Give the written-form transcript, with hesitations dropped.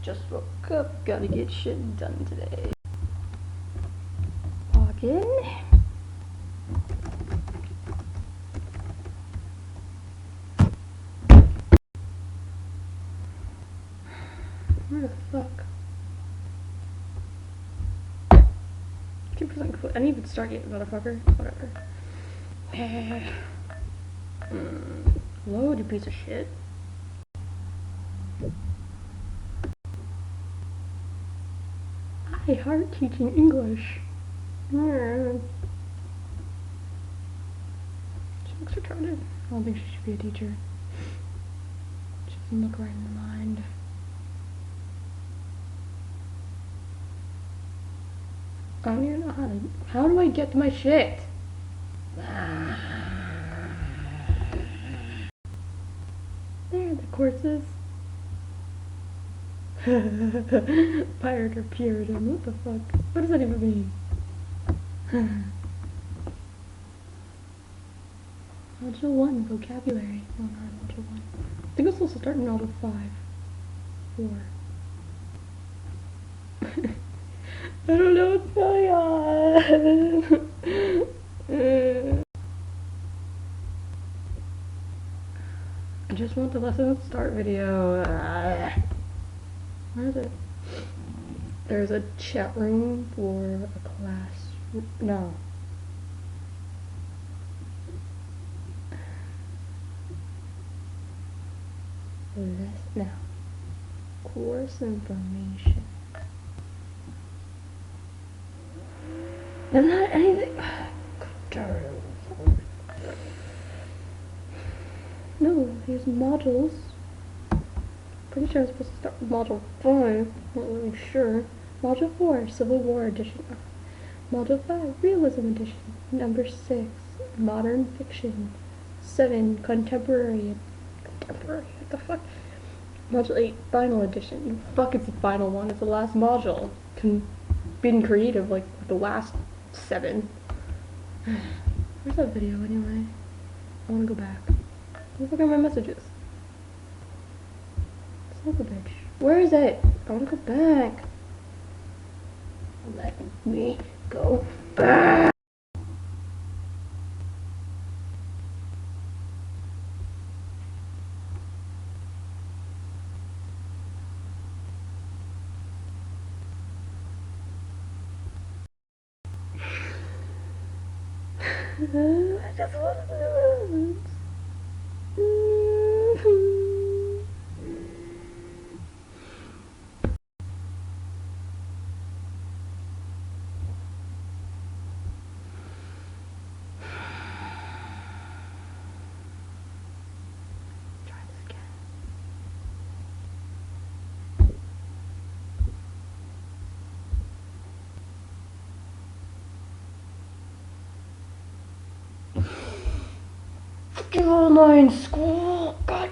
Just woke up, gotta get shit done today. Log in. Where the fuck? 2% I didn't even start yet, motherfucker. Whatever. Load, you piece of shit. I heart teaching English. She looks retarded. I don't think she should be a teacher. She doesn't look right in the mind. I don't even know how do I get to my shit? There are the courses. Pirate or Puritan, what the fuck? What does that even mean? Module 1, vocabulary. Oh, not Module 1. I think it's supposed to start in Module 5. 4. I don't know what's going on. I just want the lesson start video. Where is it? There's a chat room for a class. No. Now. Course information. There's not anything. No, here's modules. Pretty sure I'm supposed to start with Module 5. Not really sure. Module 4, Civil War Edition. Module 5, Realism Edition. Number 6, Modern Fiction. 7, Contemporary. What the fuck? Module 8, Final Edition. Fuck, it's the final one. It's the last module. Being creative, like the last 7. Where's that video anyway? I wanna go back. Look at my messages. Son of a bitch. Where is it? I wanna go back. Let me go back. I just want to do it. Try this again. Fucking online school. God.